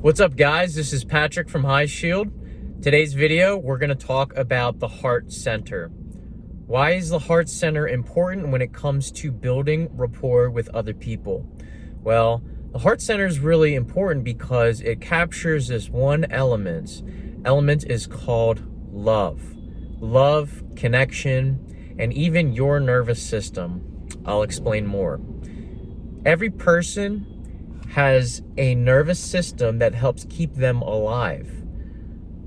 What's up, guys? This is Patrick from High Shield. Today's video, we're going to talk about the heart center. Why is the heart center important when it comes to building rapport with other people? Well, the heart center is really important because it captures this one element. Element is called love. Love, connection, and even your nervous system. I'll explain more. Every person has a nervous system that helps keep them alive.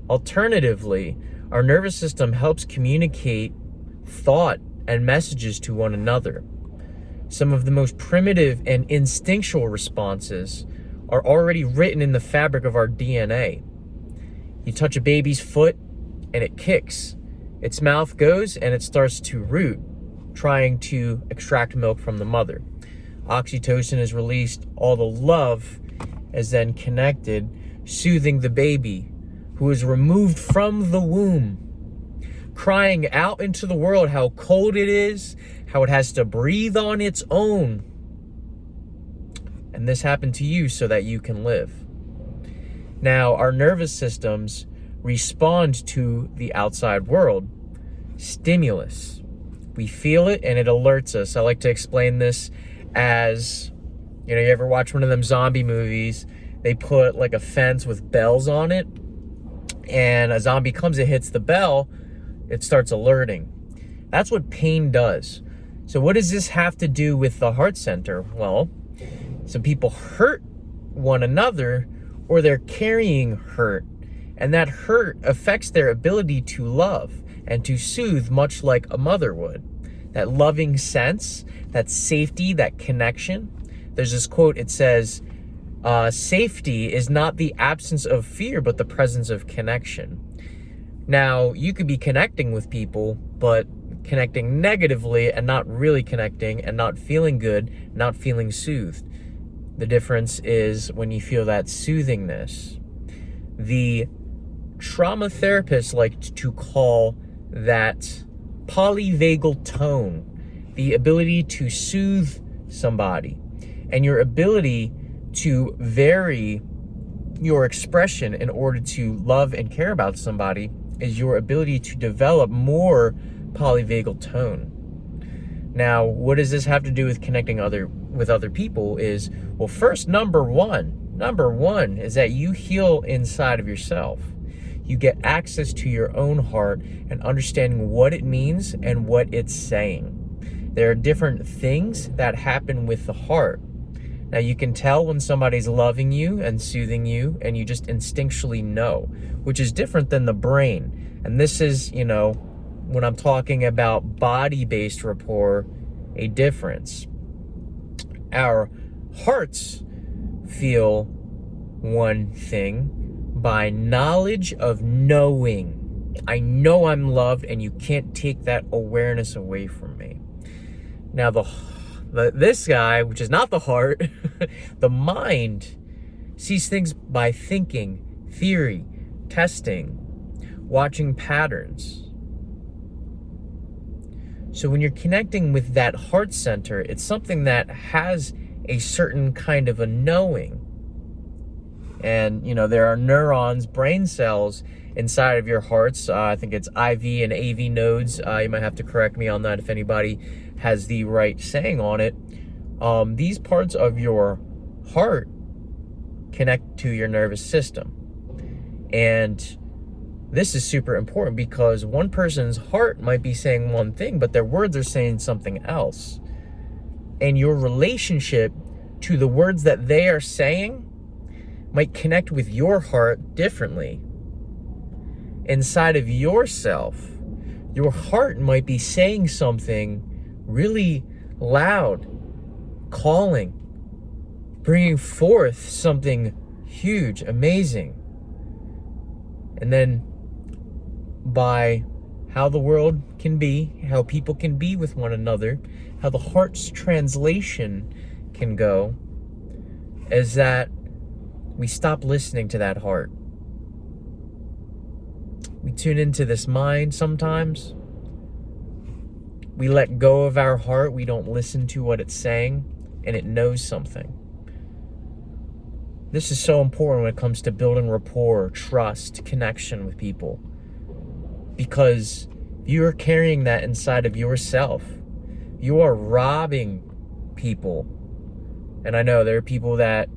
Alternatively, our nervous system helps communicate thought and messages to one another. Some of the most primitive and instinctual responses are already written in the fabric of our DNA. You touch a baby's foot and it kicks. Its mouth goes and it starts to root, trying to extract milk from the mother. Oxytocin is released, all the love is then connected, soothing the baby who is removed from the womb, crying out into the world how cold it is, how it has to breathe on its own. And this happened to you so that you can live. Now, our nervous systems respond to the outside world. Stimulus. We feel it and it alerts us. I like to explain this as, you ever watch one of them zombie movies? They put like a fence with bells on it, and a zombie comes, it hits the bell, it starts alerting. That's what pain does. So what does this have to do with the heart center? Well, some people hurt one another, or they're carrying hurt, and that hurt affects their ability to love and to soothe, much like a mother would. That loving sense, that safety, that connection. There's this quote, it says, safety is not the absence of fear, but the presence of connection. Now, you could be connecting with people, but connecting negatively and not really connecting and not feeling good, not feeling soothed. The difference is when you feel that soothingness. The trauma therapists like to call that polyvagal tone, the ability to soothe somebody, and your ability to vary your expression in order to love and care about somebody is your ability to develop more polyvagal tone. Now, what does this have to do with connecting with other people is, well, first, number one is that you heal inside of yourself. You get access to your own heart and understanding what it means and what it's saying. There are different things that happen with the heart. Now, you can tell when somebody's loving you and soothing you, and you just instinctually know, which is different than the brain. And this is, when I'm talking about body-based rapport, a difference. Our hearts feel one thing by knowledge of knowing. I know I'm loved, and you can't take that awareness away from me. Now, this guy, which is not the heart, the mind, sees things by thinking, theory, testing, watching patterns. So when you're connecting with that heart center, it's something that has a certain kind of a knowing. And, there are neurons, brain cells inside of your hearts. I think it's IV and AV nodes. You might have to correct me on that if anybody has the right saying on it. These parts of your heart connect to your nervous system. And this is super important because one person's heart might be saying one thing, but their words are saying something else. And your relationship to the words that they are saying might connect with your heart differently. Inside of yourself, your heart might be saying something really loud, calling, bringing forth something huge, amazing. And then by how the world can be, how people can be with one another, how the heart's translation can go, is that we stop listening to that heart. We tune into this mind sometimes. We let go of our heart. We don't listen to what it's saying, and it knows something. This is so important when it comes to building rapport, trust, connection with people. Because you're carrying that inside of yourself. You are robbing people. And I know there are people that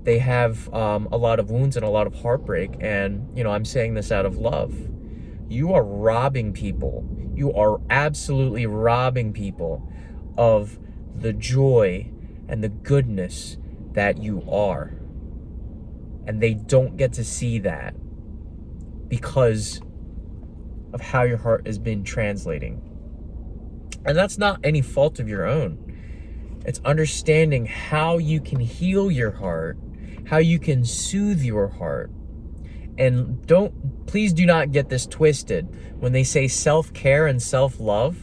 they have a lot of wounds and a lot of heartbreak. And, I'm saying this out of love. You are robbing people. You are absolutely robbing people of the joy and the goodness that you are. And they don't get to see that because of how your heart has been translating. And that's not any fault of your own. It's understanding how you can heal your heart, how you can soothe your heart. And please do not get this twisted. When they say self-care and self-love,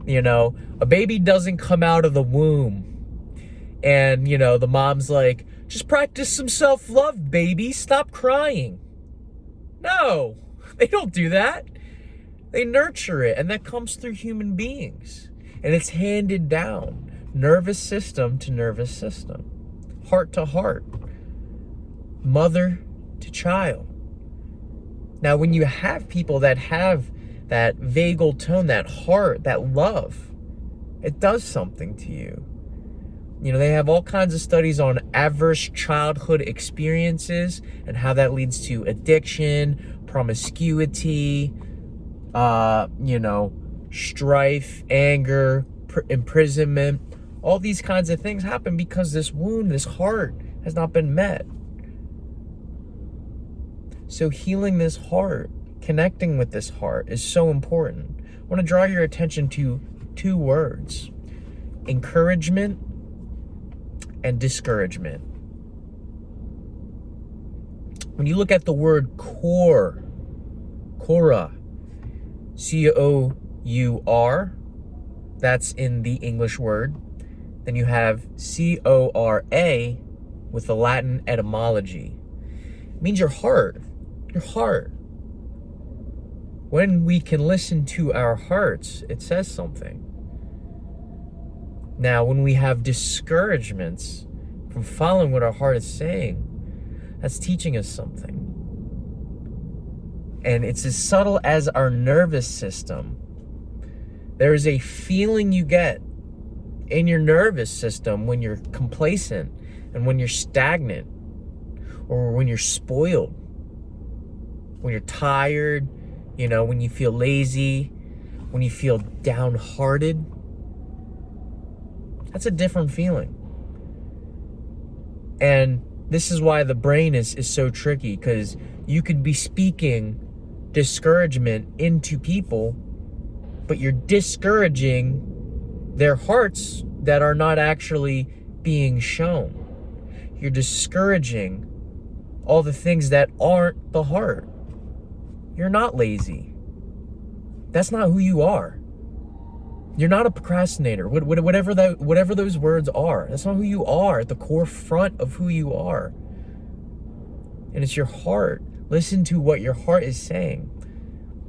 a baby doesn't come out of the womb and, the mom's like, just practice some self-love, baby. Stop crying. No, they don't do that. They nurture it, and that comes through human beings. And it's handed down, nervous system to nervous system, heart to heart, mother to child. Now, when you have people that have that vagal tone, that heart, that love, it does something to you. They have all kinds of studies on adverse childhood experiences and how that leads to addiction, promiscuity, strife, anger, imprisonment. All these kinds of things happen because this wound, this heart, has not been met. So healing this heart, connecting with this heart is so important. I want to draw your attention to two words: encouragement and discouragement. When you look at the word cora, C-O-U-R, that's in the English word. Then you have C-O-R-A with the Latin etymology. It means your heart. When we can listen to our hearts, it says something. Now, when we have discouragements from following what our heart is saying, that's teaching us something. And it's as subtle as our nervous system. There is a feeling you get in your nervous system when you're complacent and when you're stagnant or when you're spoiled, when you're tired, when you feel lazy, when you feel downhearted. That's a different feeling. And this is why the brain is so tricky, because you could be speaking discouragement into people, but you're discouraging their hearts that are not actually being shown. You're discouraging all the things that aren't the heart. You're not lazy. That's not who you are. You're not a procrastinator. Whatever those words are, that's not who you are at the core front of who you are. And it's your heart. Listen to what your heart is saying.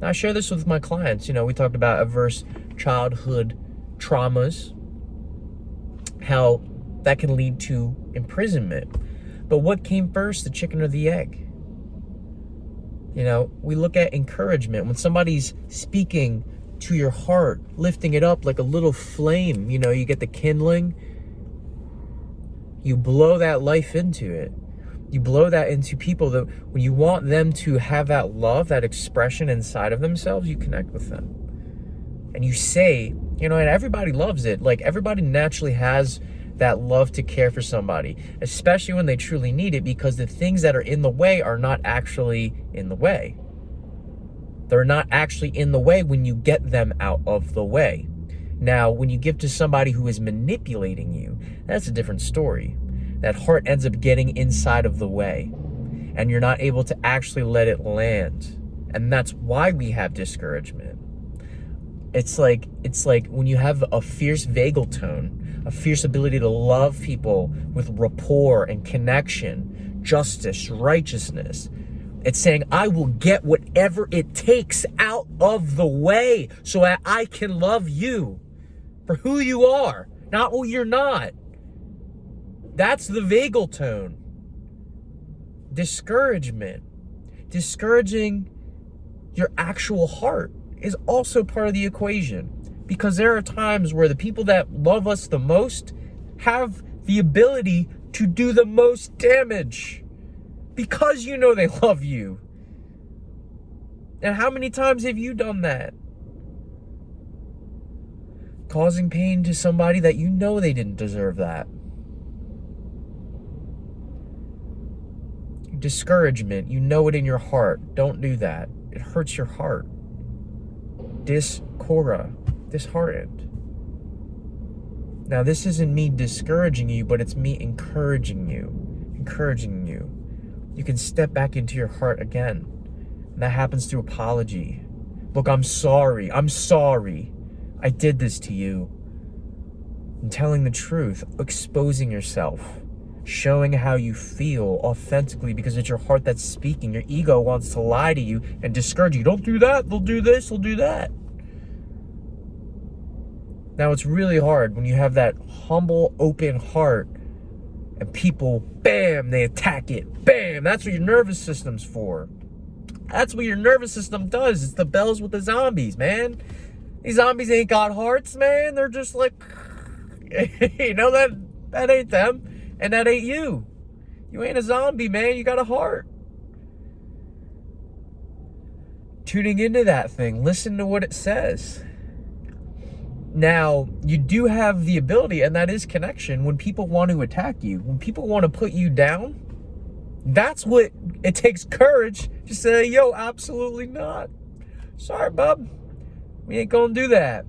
Now, I share this with my clients. We talked about adverse childhood traumas, how that can lead to imprisonment. But what came first, the chicken or the egg? We look at encouragement. When somebody's speaking to your heart, lifting it up like a little flame, you get the kindling. You blow that life into it. You blow that into people that when you want them to have that love, that expression inside of themselves, you connect with them. And you say, and everybody loves it. Like, everybody naturally has that love to care for somebody, especially when they truly need it, because the things that are in the way are not actually in the way. They're not actually in the way when you get them out of the way. Now, when you give to somebody who is manipulating you, that's a different story. That heart ends up getting inside of the way, and you're not able to actually let it land. And that's why we have discouragement. It's like when you have a fierce vagal tone, a fierce ability to love people with rapport and connection, justice, righteousness. It's saying, I will get whatever it takes out of the way so that I can love you for who you are, not who you're not. That's the vagal tone. Discouragement, discouraging your actual heart is also part of the equation, because there are times where the people that love us the most have the ability to do the most damage because you know they love you. And how many times have you done that? Causing pain to somebody that you know they didn't deserve that. Discouragement, you know it in your heart. Don't do that. It hurts your heart. Disheartened. Now, this isn't me discouraging you, but it's me encouraging you. You can step back into your heart again. And that happens through apology. Look, I'm sorry. I did this to you. And telling the truth, exposing yourself, showing how you feel authentically, because it's your heart that's speaking. Your ego wants to lie to you and discourage you. Don't do that. They'll do this. They'll do that. Now, it's really hard when you have that humble, open heart and people, bam, they attack it. Bam, that's what your nervous system's for. That's what your nervous system does. It's the bells with the zombies, man. These zombies ain't got hearts, man. They're just like, you know, that ain't them. And that ain't you. You ain't a zombie, man. You got a heart. Tuning into that thing. Listen to what it says. Now, you do have the ability, and that is connection, when people want to attack you. When people want to put you down, that's what it takes courage to say, yo, absolutely not. Sorry, bub. We ain't gonna do that.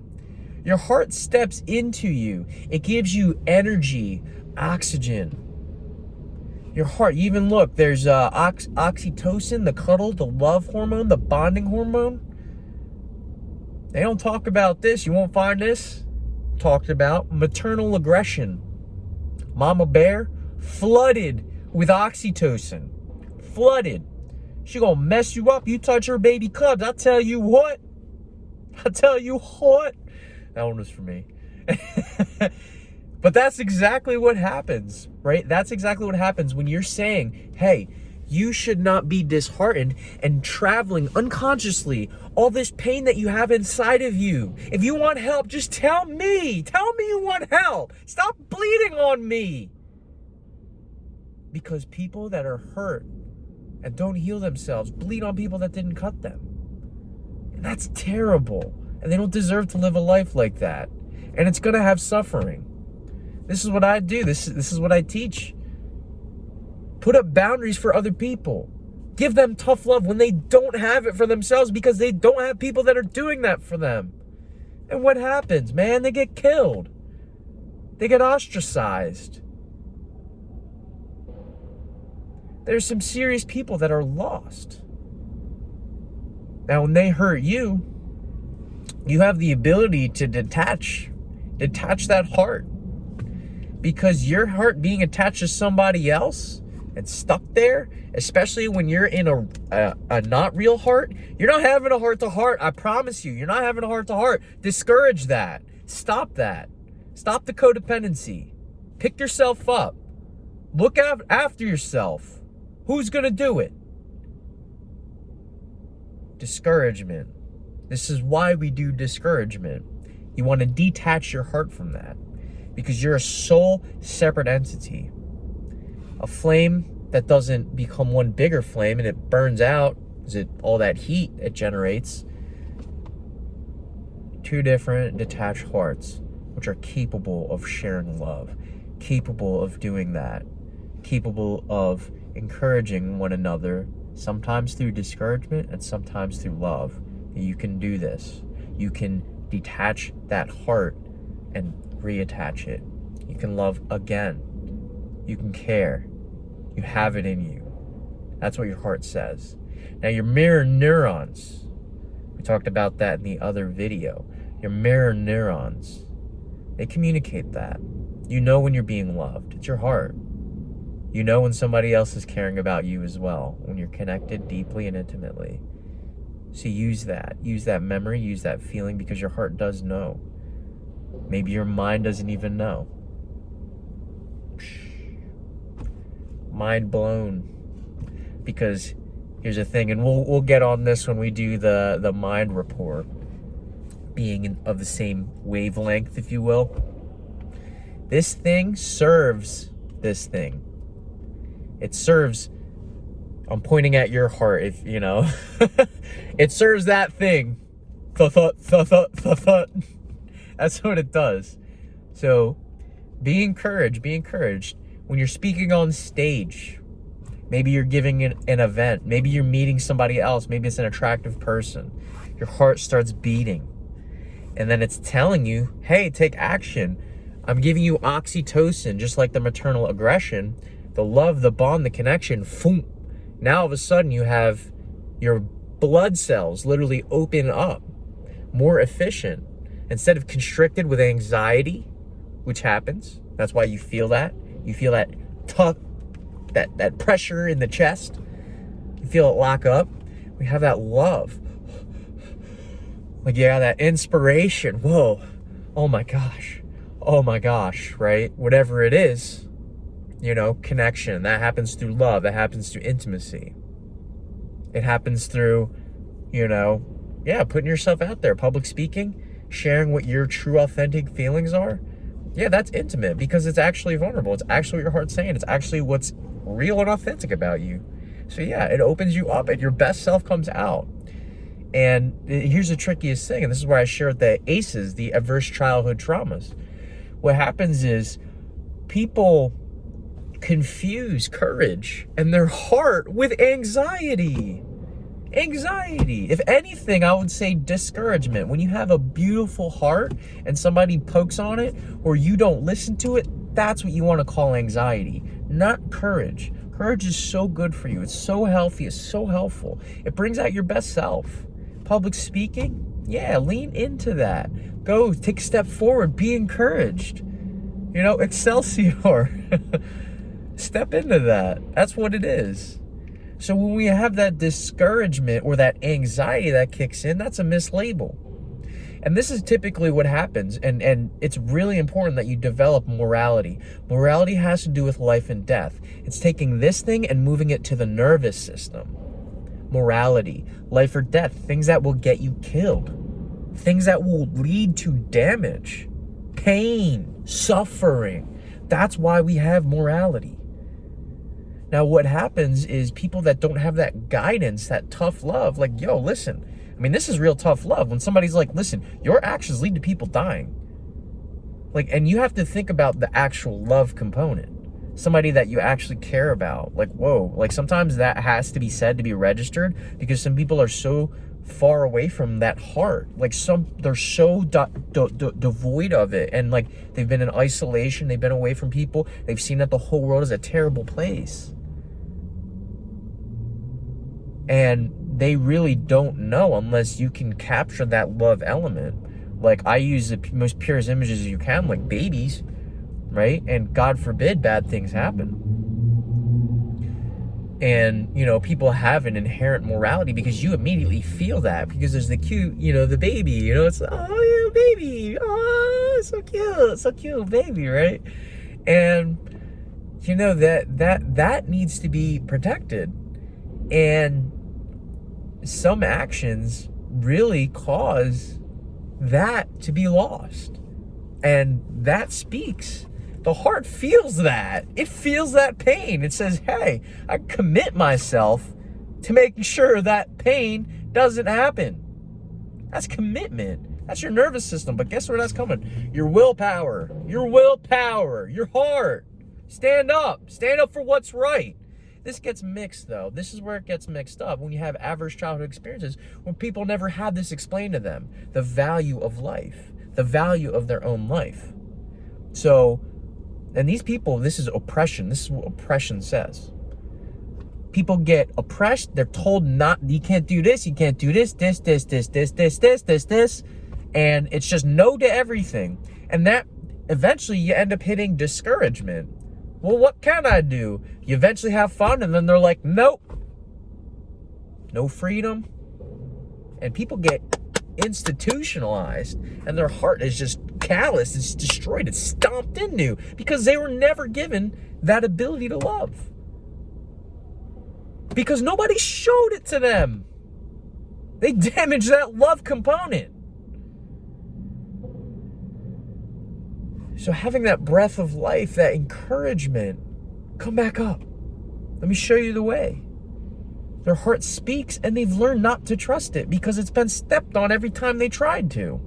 Your heart steps into you. It gives you energy, oxygen. Your heart, you even look, there's oxytocin, the cuddle, the love hormone, the bonding hormone. They don't talk about this. You won't find this talked about. Maternal aggression. Mama bear flooded with oxytocin. Flooded. She gonna mess you up. You touch her baby cubs. I tell you what. That one was for me. But that's exactly what happens, right? That's exactly what happens when you're saying, hey, you should not be disheartened and traveling unconsciously all this pain that you have inside of you. If you want help, just tell me. Tell me you want help. Stop bleeding on me. Because people that are hurt and don't heal themselves bleed on people that didn't cut them. And that's terrible. And they don't deserve to live a life like that. And it's going to have suffering. This is what I do. This is what I teach. Put up boundaries for other people. Give them tough love when they don't have it for themselves, because they don't have people that are doing that for them. And what happens, man? They get killed. They get ostracized. There's some serious people that are lost. Now, when they hurt you, you have the ability to detach that heart. Because your heart being attached to somebody else and stuck there, especially when you're in a not real heart, you're not having a heart to heart. I promise you, you're not having a heart to heart. Discourage that. Stop that. Stop the codependency. Pick yourself up. Look after yourself. Who's going to do it? Discouragement. This is why we do discouragement. You want to detach your heart from that, because you're a sole separate entity. A flame that doesn't become one bigger flame and it burns out, is it all that heat it generates. Two different detached hearts, which are capable of sharing love, capable of doing that, capable of encouraging one another, sometimes through discouragement and sometimes through love. You can do this. You can detach that heart and reattach it. You can love again. You can care. You have it in you. That's what your heart says. Now, your mirror neurons, we talked about that in the other video. Your mirror neurons, they communicate that. You know when you're being loved. It's your heart. You know when somebody else is caring about you as well, when you're connected deeply and intimately. So use that. Use that memory, use that feeling, because your heart does know. Maybe your mind doesn't even know. Mind blown. Because here's the thing, and we'll get on this when we do the mind rapport, being of the same wavelength, if you will. This thing serves this thing. It serves, I'm pointing at your heart, if you know, it serves that thing. That's what it does. So be encouraged. When you're speaking on stage, maybe you're giving an event, maybe you're meeting somebody else, maybe it's an attractive person. Your heart starts beating. And then it's telling you, hey, take action. I'm giving you oxytocin, just like the maternal aggression, the love, the bond, the connection. Boom. Now all of a sudden you have your blood cells literally open up, more efficient. Instead of constricted with anxiety, which happens. That's why you feel that. You feel that tuck, that pressure in the chest. You feel it lock up. We have that love. Like, yeah, that inspiration. Whoa. Oh my gosh, right? Whatever it is, you know, connection. That happens through love. That happens through intimacy. It happens through, you know, yeah, putting yourself out there, public speaking, sharing what your true authentic feelings are. Yeah, that's intimate because it's actually vulnerable. It's actually what your heart's saying. It's actually what's real and authentic about you. So yeah, it opens you up and your best self comes out. And here's the trickiest thing, and this is where I share the ACEs, the adverse childhood traumas. What happens is people confuse courage and their heart with anxiety. If anything, I would say discouragement. When you have a beautiful heart and somebody pokes on it or you don't listen to it, that's what you want to call anxiety, not courage. Courage is so good for you. It's so healthy. It's so helpful. It brings out your best self. Public speaking, yeah, lean into that. Go, take a step forward. Be encouraged. You know, Excelsior. Step into that. That's what it is. So when we have that discouragement or that anxiety that kicks in, that's a mislabel. And this is typically what happens. And it's really important that you develop morality. Morality has to do with life and death. It's taking this thing and moving it to the nervous system. Morality, life or death, things that will get you killed, things that will lead to damage, pain, suffering. That's why we have morality. Now, what happens is people that don't have that guidance, that tough love, like, yo, listen, I mean, this is real tough love. When somebody's like, listen, your actions lead to people dying. Like, and you have to think about the actual love component. Somebody that you actually care about. Like, whoa, like sometimes that has to be said to be registered because some people are so far away from that heart. Like they're so devoid of it. And like they've been in isolation. They've been away from people. They've seen that the whole world is a terrible place. And they really don't know unless you can capture that love element. Like I use the most purest images you can, like babies, right? And God forbid bad things happen. And, you know, people have an inherent morality because you immediately feel that because there's the cute, you know, the baby, you know, it's, oh, yeah, baby, oh, so cute, baby, right? And, you know, that needs to be protected. And some actions really cause that to be lost. And that speaks. The heart feels that. It feels that pain. It says, hey, I commit myself to making sure that pain doesn't happen. That's commitment. That's your nervous system. But guess where that's coming? Your willpower. Your heart. Stand up for what's right. This gets mixed, though. This is where it gets mixed up when you have adverse childhood experiences when people never had this explained to them. The value of life. The value of their own life. So, and these people, this is oppression. This is what oppression says. People get oppressed. They're told not, you can't do this, you can't do this, this. And it's just no to everything. And that eventually you end up hitting discouragement. Well, what can I do? You eventually have fun and then they're like, nope. No freedom. And people get institutionalized and their heart is just calloused, it's destroyed, it's stomped into because they were never given that ability to love. because nobody showed it to them. They damaged that love component. So having that breath of life, that encouragement, come back up. Let me show you the way. Their heart speaks, and they've learned not to trust it because it's been stepped on every time they tried to.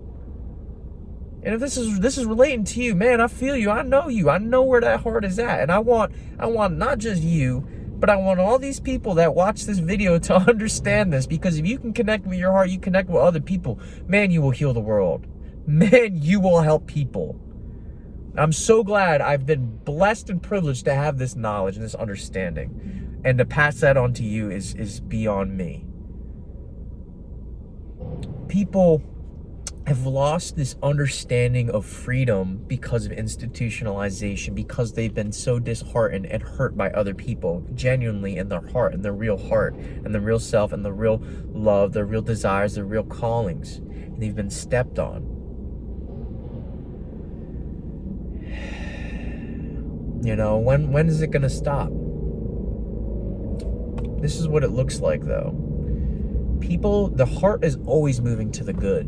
And if this is relating to you, man, I feel you. I know you. I know where that heart is at. And I want not just you, but I want all these people that watch this video to understand this, because if you can connect with your heart, you connect with other people, man, you will heal the world. Man, you will help people. I'm so glad I've been blessed and privileged to have this knowledge and this understanding. And to pass that on to you is beyond me. People have lost this understanding of freedom because of institutionalization, because they've been so disheartened and hurt by other people, genuinely in their heart, in their real heart, and the real self, and the real love, their real desires, their real callings. And they've been stepped on. You know, when is it going to stop? This is what it looks like, though. People, the heart is always moving to the good.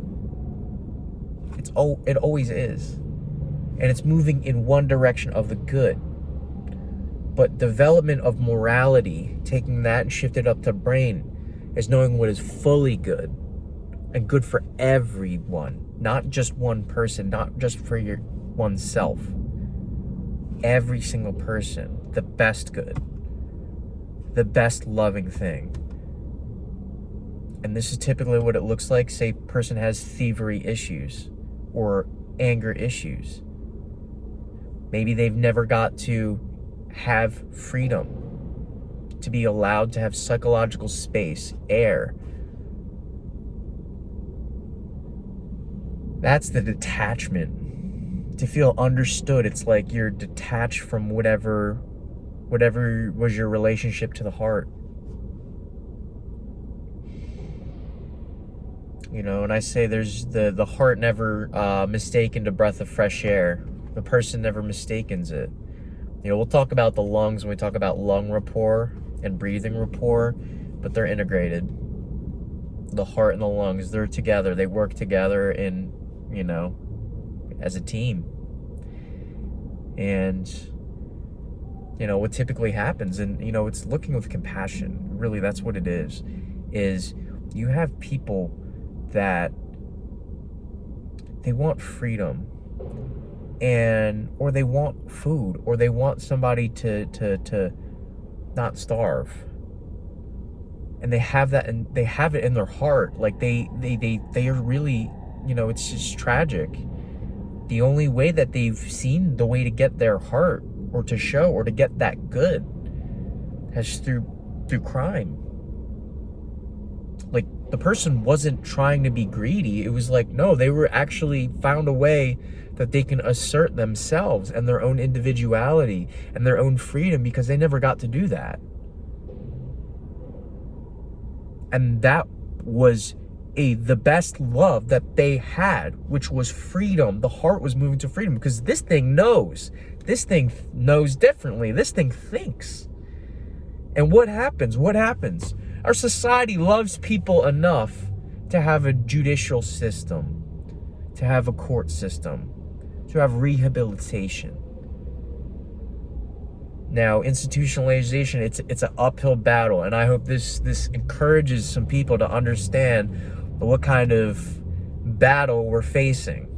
It always is. And it's moving in one direction of the good. But development of morality, taking that and shift it up to brain, is knowing what is fully good and good for everyone, not just one person, not just for your oneself. Every single person, the best good, the best loving thing. And this is typically what it looks like. Say a person has thievery issues or anger issues. Maybe they've never got to have freedom, to be allowed to have psychological space, air. That's the detachment. To feel understood. It's like you're detached from whatever was your relationship to the heart. You know, and I say there's the heart never mistaken a breath of fresh air. The person never mistakens it. You know, we'll talk about the lungs when we talk about lung rapport and breathing rapport, but they're integrated. The heart and the lungs, they're together. They work together in, you know, as a team. And, you know, what typically happens, and, you know, it's looking with compassion. Really, that's what it is you have people that they want freedom, or they want food, or they want somebody to not starve. And they have that, and they have it in their heart. Like they are really, you know, it's just tragic. The only way that they've seen the way to get their heart, or to show, or to get that good, has through crime. Like, the person wasn't trying to be greedy. It was like, no, they were actually found a way that they can assert themselves and their own individuality and their own freedom, because they never got to do that. And that was the best love that they had, which was freedom. The heart was moving to freedom, because this thing knows. This thing knows differently. This thing thinks. And what happens? Our society loves people enough to have a judicial system, to have a court system, to have rehabilitation. Now, institutionalization, it's an uphill battle, and I hope this encourages some people to understand what kind of battle we're facing.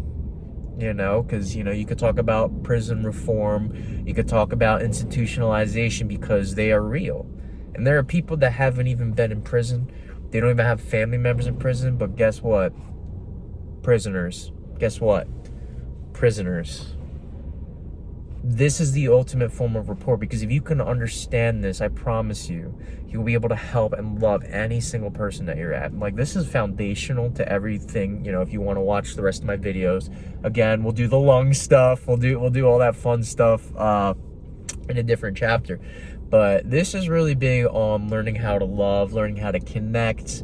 You know, because, you know, you could talk about prison reform, you could talk about institutionalization, because they are real. And there are people that haven't even been in prison. They don't even have family members in prison, but guess what? Prisoners. Guess what? Prisoners. This is the ultimate form of rapport, because if you can understand this, I promise you, you'll be able to help and love any single person that you're at. Like, this is foundational to everything. You know, if you want to watch the rest of my videos, again, we'll do the lung stuff, we'll do all that fun stuff in a different chapter. But this is really big on learning how to love, learning how to connect,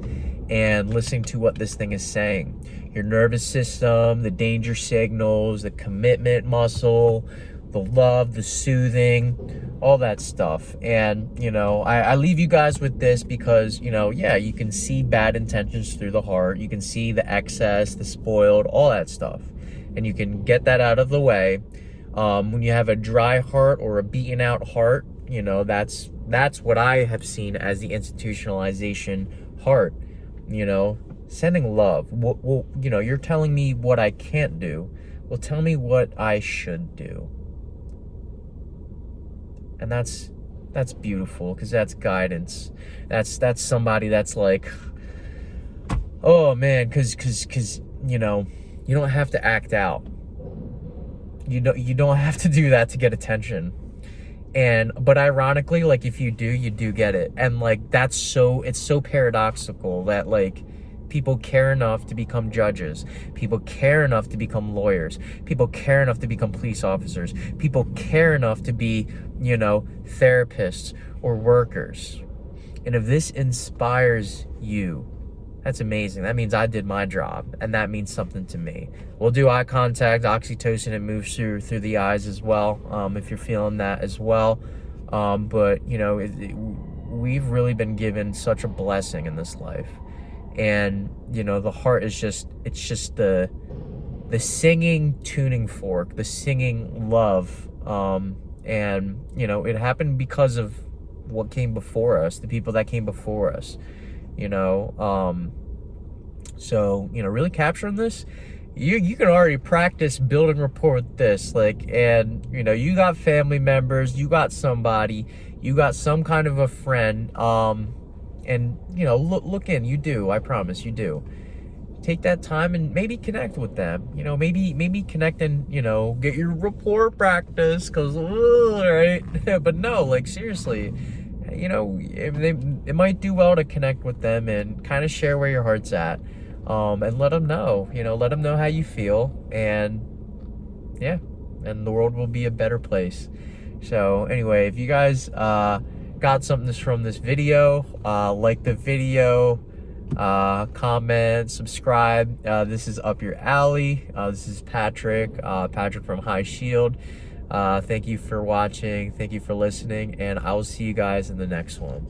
and listening to what this thing is saying. Your nervous system, the danger signals, the commitment muscle, the love, the soothing, all that stuff. And, you know, I leave you guys with this because, you know, yeah, you can see bad intentions through the heart. You can see the excess, the spoiled, all that stuff. And you can get that out of the way. When you have a dry heart or a beaten out heart, you know, that's what I have seen as the institutionalization heart. You know, sending love. Well, you know, you're telling me what I can't do. Well, tell me what I should do. And that's beautiful, because that's guidance. That's somebody that's like, oh man, because you know, you don't have to act out. You don't have to do that to get attention. But ironically, like, if you do, you do get it. And like, it's so paradoxical that like people care enough to become judges. People care enough to become lawyers. People care enough to become police officers. People care enough to be, you know, therapists or workers. And if this inspires you, that's amazing. That means I did my job, and that means something to me. We'll do eye contact, oxytocin, it moves through the eyes as well, if you're feeling that as well. But, you know, we've really been given such a blessing in this life. And, you know, the heart is it's just the singing tuning fork, the singing love. And, you know, it happened because of what came before us, the people that came before us. You know, so, you know, really capturing this, you can already practice building rapport with this, like, and, you know, you got family members, you got somebody, you got some kind of a friend, and, you know, look in, you do, I promise, you do. Take that time and maybe connect with them, you know, maybe connect and, you know, get your rapport practice, because, right? But no, like, seriously, you know, it might do well to connect with them and kind of share where your heart's at, and let them know, you know, let them know how you feel, and yeah, and the world will be a better place. So anyway, if you guys got something from this video, like the video, comment, subscribe. This is up your alley. This is Patrick from High Shield. Thank you for watching, thank you for listening, and I will see you guys in the next one.